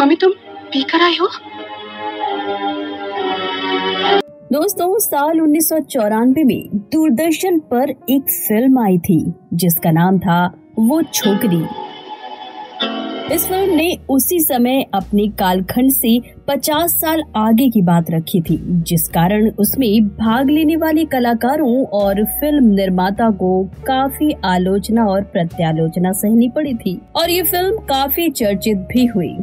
Mummy तुम पीकर आई हो? दोस्तों, साल 1994 में दूरदर्शन पर एक फिल्म आई थी जिसका नाम था वो छोकरी। इस फिल्म ने उसी समय अपने कालखंड से 50 साल आगे की बात रखी थी, जिस कारण उसमें भाग लेने वाले कलाकारों और फिल्म निर्माता को काफी आलोचना और प्रत्यालोचना सहनी पड़ी थी और ये फिल्म काफी चर्चित भी हुई।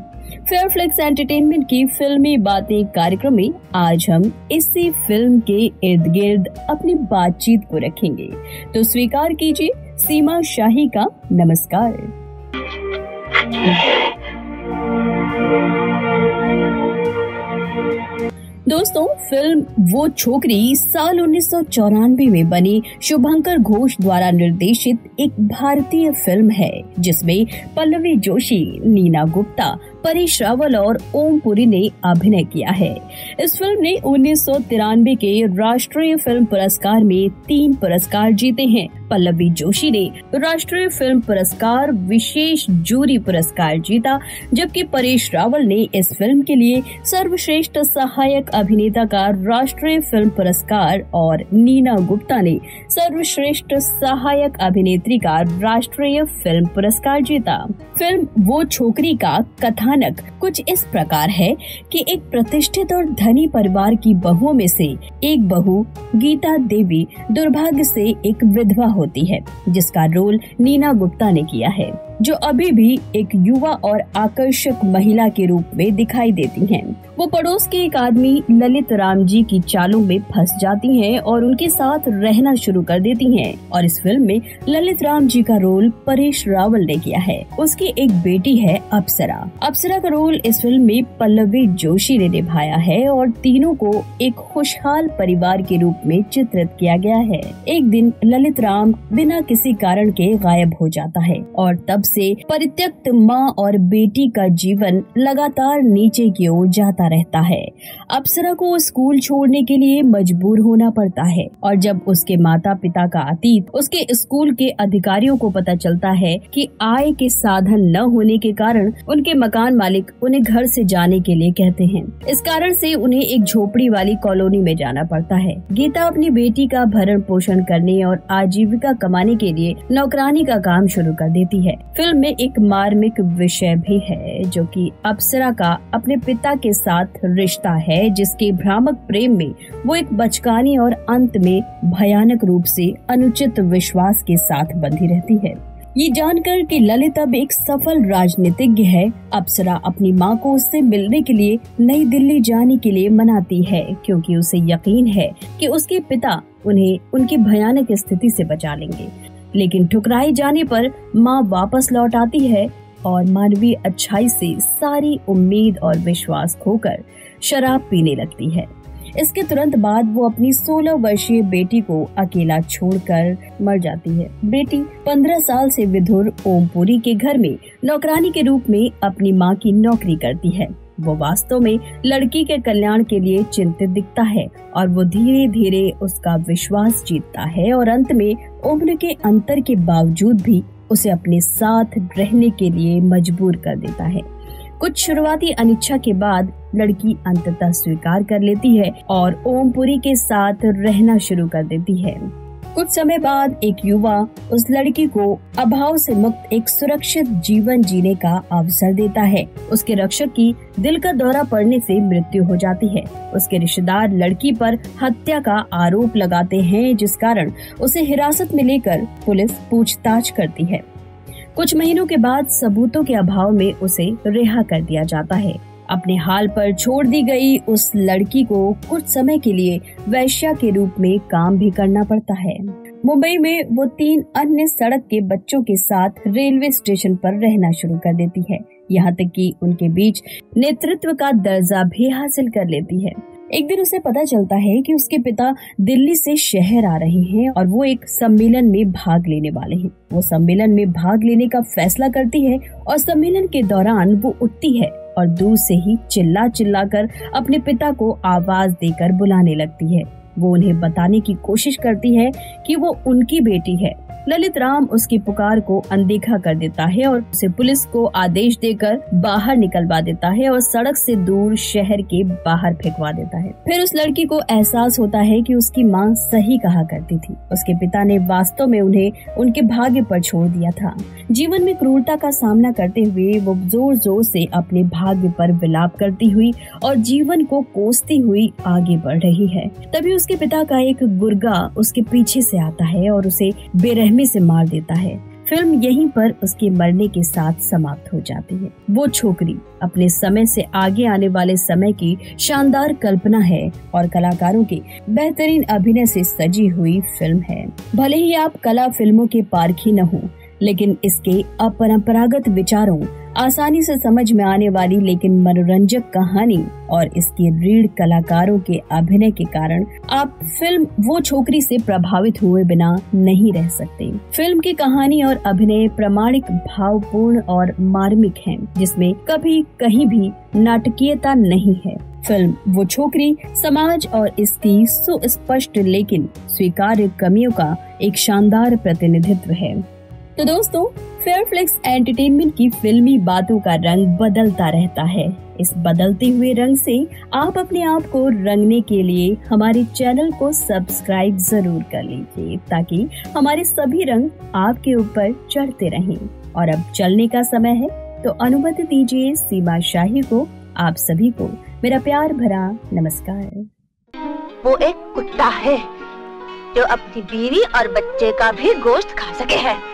फेयरफ्लेक्स एंटरटेनमेंट की फिल्मी बातें कार्यक्रम में आज हम इसी फिल्म के इर्द गिर्द अपनी बातचीत को रखेंगे, तो स्वीकार कीजिए सीमा शाही का नमस्कार। दोस्तों, फिल्म वो छोकरी साल 1994 में बनी शुभंकर घोष द्वारा निर्देशित एक भारतीय फिल्म है जिसमें पल्लवी जोशी, नीना गुप्ता, परेश रावल और ओम पुरी ने अभिनय किया है। इस फिल्म ने 1993 के राष्ट्रीय फिल्म पुरस्कार में 3 पुरस्कार जीते हैं। पल्लवी जोशी ने राष्ट्रीय फिल्म पुरस्कार विशेष जूरी पुरस्कार जीता, जबकि परेश रावल ने इस फिल्म के लिए सर्वश्रेष्ठ सहायक अभिनेता का राष्ट्रीय फिल्म पुरस्कार और नीना गुप्ता ने सर्वश्रेष्ठ सहायक अभिनेत्री का राष्ट्रीय फिल्म पुरस्कार जीता। फिल्म वो छोकरी का कथानक कुछ इस प्रकार है कि एक प्रतिष्ठित और धनी परिवार की बहुओं में से एक बहू गीता देवी दुर्भाग्य से एक विधवा होती है, जिसका रोल नीना गुप्ता ने किया है, जो अभी भी एक युवा और आकर्षक महिला के रूप में दिखाई देती हैं। वो पड़ोस के एक आदमी ललित राम जी की चालों में फंस जाती हैं और उनके साथ रहना शुरू कर देती हैं। और इस फिल्म में ललित राम जी का रोल परेश रावल ने किया है। उसकी एक बेटी है अप्सरा। अप्सरा का रोल इस फिल्म में पल्लवी जोशी ने निभाया है और तीनों को एक खुशहाल परिवार के रूप में चित्रित किया गया है। एक दिन ललित राम बिना किसी कारण के गायब हो जाता है और तब से परित्यक्त माँ और बेटी का जीवन लगातार नीचे की ओर जाता रहता है। अप्सरा को स्कूल छोड़ने के लिए मजबूर होना पड़ता है और जब उसके माता पिता का अतीत उसके स्कूल के अधिकारियों को पता चलता है कि आय के साधन न होने के कारण उनके मकान मालिक उन्हें घर से जाने के लिए कहते हैं। इस कारण से उन्हें एक झोपड़ी वाली कॉलोनी में जाना पड़ता है। गीता अपनी बेटी का भरण पोषण करने और आजीविका कमाने के लिए नौकरानी का काम शुरू कर देती है। फिल्म में एक मार्मिक विषय भी है जो कि अप्सरा का अपने पिता के साथ रिश्ता है, जिसके भ्रामक प्रेम में वो एक बचकानी और अंत में भयानक रूप से अनुचित विश्वास के साथ बंधी रहती है। ये जानकर कि ललित अब एक सफल राजनीतिज्ञ है, अप्सरा अपनी मां को उससे मिलने के लिए नई दिल्ली जाने के लिए मनाती है, क्योंकि उसे यकीन है कि उसके पिता उन्हें उनकी भयानक स्थिति से बचा लेंगे। लेकिन ठुकराए जाने पर मां वापस लौट आती है और मानवीय अच्छाई से सारी उम्मीद और विश्वास खोकर शराब पीने लगती है। इसके तुरंत बाद वो अपनी 16 वर्षीय बेटी को अकेला छोड़कर मर जाती है। बेटी 15 साल से विधुर ओमपुरी के घर में नौकरानी के रूप में अपनी मां की नौकरी करती है। वो वास्तव में लड़की के कल्याण के लिए चिंतित दिखता है और वो धीरे धीरे उसका विश्वास जीतता है और अंत में उम्र के अंतर के बावजूद भी उसे अपने साथ रहने के लिए मजबूर कर देता है। कुछ शुरुआती अनिच्छा के बाद लड़की अंततः स्वीकार कर लेती है और ओमपुरी के साथ रहना शुरू कर देती है। कुछ समय बाद एक युवा उस लड़की को अभाव से मुक्त एक सुरक्षित जीवन जीने का अवसर देता है। उसके रक्षक की दिल का दौरा पड़ने से मृत्यु हो जाती है। उसके रिश्तेदार लड़की पर हत्या का आरोप लगाते हैं, जिस कारण उसे हिरासत में लेकर पुलिस पूछताछ करती है। कुछ महीनों के बाद सबूतों के अभाव में उसे रिहा कर दिया जाता है। अपने हाल पर छोड़ दी गई उस लड़की को कुछ समय के लिए वैश्या के रूप में काम भी करना पड़ता है। मुंबई में वो 3 अन्य सड़क के बच्चों के साथ रेलवे स्टेशन पर रहना शुरू कर देती है, यहाँ तक कि उनके बीच नेतृत्व का दर्जा भी हासिल कर लेती है। एक दिन उसे पता चलता है कि उसके पिता दिल्ली से शहर आ रहे हैं और वो एक सम्मेलन में भाग लेने वाले हैं। वो सम्मेलन में भाग लेने का फैसला करती है और सम्मेलन के दौरान वो उठती है और दूर से ही चिल्ला चिल्ला कर अपने पिता को आवाज देकर बुलाने लगती है। वो उन्हें बताने की कोशिश करती है कि वो उनकी बेटी है ललित राम उसकी पुकार को अनदेखा कर देता है और उसे पुलिस को आदेश देकर बाहर निकलवा देता है और सड़क से दूर शहर के बाहर फेंकवा देता है। फिर उस लड़की को एहसास होता है कि उसकी माँ सही कहा करती थी। उसके पिता ने वास्तव में उन्हें उनके भाग्य पर छोड़ दिया था। जीवन में क्रूरता का सामना करते हुए वो जोर जोर से अपने भाग्य पर विलाप करती हुई और जीवन को कोसती हुई आगे बढ़ रही है। तभी उसके पिता का एक गुर्गा उसके पीछे से आता है और उसे बेरहमी से मार देता है। फिल्म यहीं पर उसके मरने के साथ समाप्त हो जाती है। वो छोकरी अपने समय से आगे आने वाले समय की शानदार कल्पना है और कलाकारों के बेहतरीन अभिनय से सजी हुई फिल्म है। भले ही आप कला फिल्मों के पारखी न हो, लेकिन इसके अपरंपरागत विचारों, आसानी से समझ में आने वाली लेकिन मनोरंजक कहानी और इसके रीढ़ कलाकारों के अभिनय के कारण आप फिल्म वो छोकरी से प्रभावित हुए बिना नहीं रह सकते। फिल्म की कहानी और अभिनय प्रामाणिक, भावपूर्ण और मार्मिक है, जिसमें कभी कहीं भी नाटकीयता नहीं है। फिल्म वो छोकरी समाज और इसकी सुस्पष्ट लेकिन स्वीकार्य कमियों का एक शानदार प्रतिनिधित्व है। तो दोस्तों, फेयरफ्लिक्स एंटरटेनमेंट की फिल्मी बातों का रंग बदलता रहता है। इस बदलते हुए रंग से आप अपने आप को रंगने के लिए हमारे चैनल को सब्सक्राइब जरूर कर लीजिए, ताकि हमारे सभी रंग आपके ऊपर चढ़ते रहें। और अब चलने का समय है, तो अनुमति दीजिए सीमा शाही को, आप सभी को मेरा प्यार भरा नमस्कार। वो एक कुत्ता है जो अपनी बीवी और बच्चे का भी गोश्त खा सके है।